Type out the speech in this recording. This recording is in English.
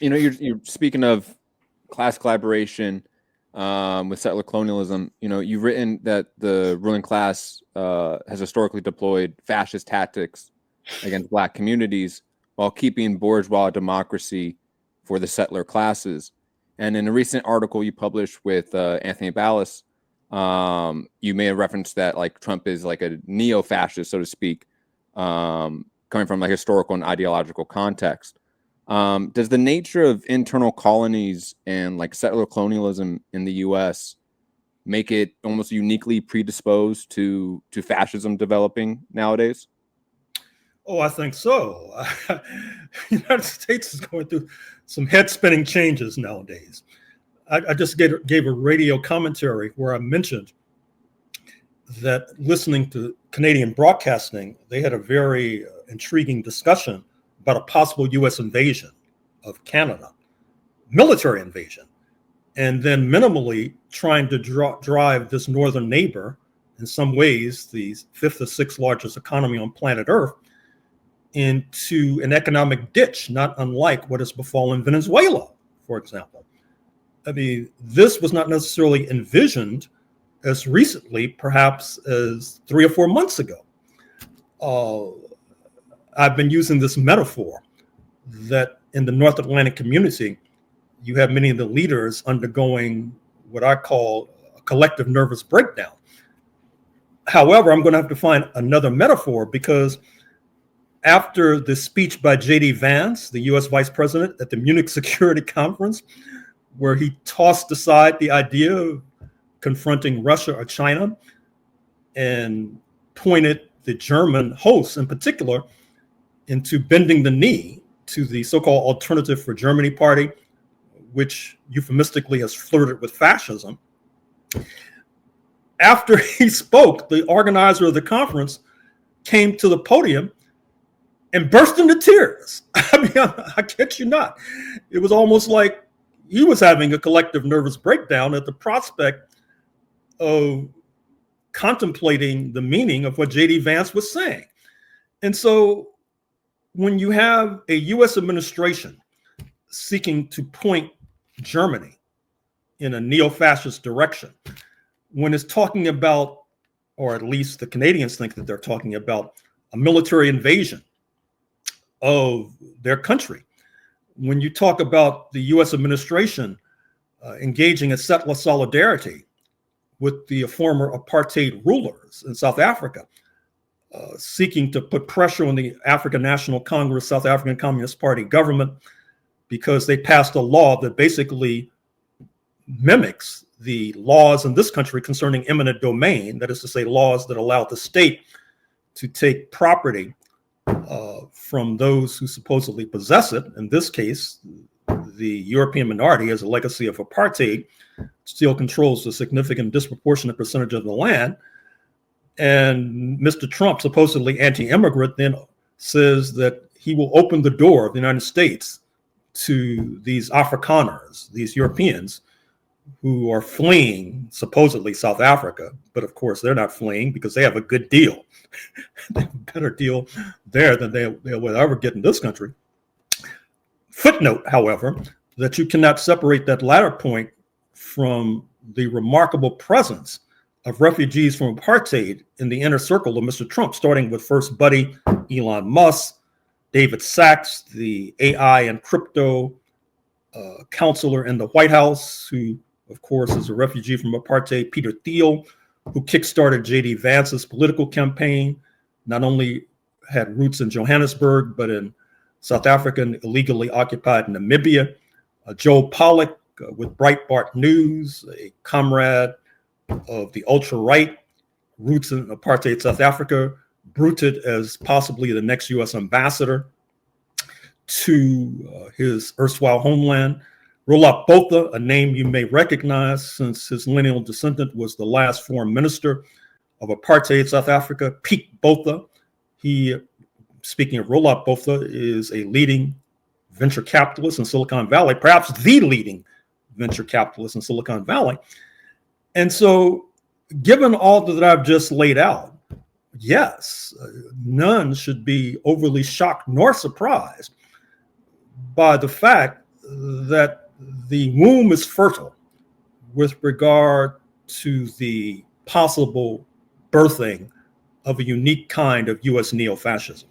You're speaking of class collaboration with settler colonialism. You've written that the ruling class has historically deployed fascist tactics against Black communities while keeping bourgeois democracy for the settler classes. And in a recent article you published with Anthony Ballas, you made a reference that like Trump is like a neo-fascist, so to speak, coming from like historical and ideological context. Does the nature of internal colonies and like settler colonialism in the U.S. make it almost uniquely predisposed to fascism developing nowadays? Oh, I think so. The United States is going through some head-spinning changes nowadays. I just gave a radio commentary where I mentioned that listening to Canadian broadcasting, they had a very intriguing discussion about a possible U.S. invasion of Canada, military invasion, and then minimally trying to drive this northern neighbor, in some ways the fifth or sixth largest economy on planet Earth, into an economic ditch, not unlike what has befallen Venezuela, for example. I mean, this was not necessarily envisioned as recently, perhaps as 3 or 4 months ago. I've been using this metaphor that in the North Atlantic community, you have many of the leaders undergoing what I call a collective nervous breakdown. However, I'm going to have to find another metaphor, because after the speech by J.D. Vance, the U.S. Vice President, at the Munich Security Conference, where he tossed aside the idea of confronting Russia or China and pointed the German hosts in particular into bending the knee to the so-called Alternative for Germany party, which euphemistically has flirted with fascism. After he spoke, the organizer of the conference came to the podium and burst into tears. I mean, I kid you not. It was almost like he was having a collective nervous breakdown at the prospect of contemplating the meaning of what J.D. Vance was saying. And so when you have a U.S. administration seeking to point Germany in a neo-fascist direction, when it's talking about, or at least the Canadians think that they're talking about, a military invasion of their country, when you talk about the U.S. administration engaging in settler solidarity with the former apartheid rulers in South Africa, seeking to put pressure on the African National Congress, South African Communist Party government, because they passed a law that basically mimics the laws in this country concerning eminent domain, that is to say, laws that allow the state to take property from those who supposedly possess it. In this case, the European minority, as a legacy of apartheid, still controls a significant disproportionate percentage of the land. And Mr. Trump, supposedly anti-immigrant, then says that he will open the door of the United States to these Afrikaners, these Europeans, who are fleeing supposedly South Africa. But of course, they're not fleeing because they have a good deal. They have a better deal there than they will ever get in this country. Footnote, however, that you cannot separate that latter point from the remarkable presence of refugees from apartheid in the inner circle of Mr. Trump, starting with first buddy Elon Musk, David Sachs, the AI and crypto counselor in the White House, who, of course, is a refugee from apartheid, Peter Thiel, who kickstarted J.D. Vance's political campaign, not only had roots in Johannesburg, but in South Africa and illegally occupied Namibia. Joel Pollak with Breitbart News, a comrade of the ultra-right, roots in apartheid South Africa, bruited as possibly the next U.S. ambassador to his erstwhile homeland. Roelof Botha, a name you may recognize since his lineal descendant was the last foreign minister of apartheid South Africa, Pete Botha. He, speaking of Roelof Botha, is a leading venture capitalist in Silicon Valley, perhaps the leading venture capitalist in Silicon Valley. And so, given all that I've just laid out, yes, none should be overly shocked nor surprised by the fact that the womb is fertile with regard to the possible birthing of a unique kind of U.S. neo-fascism.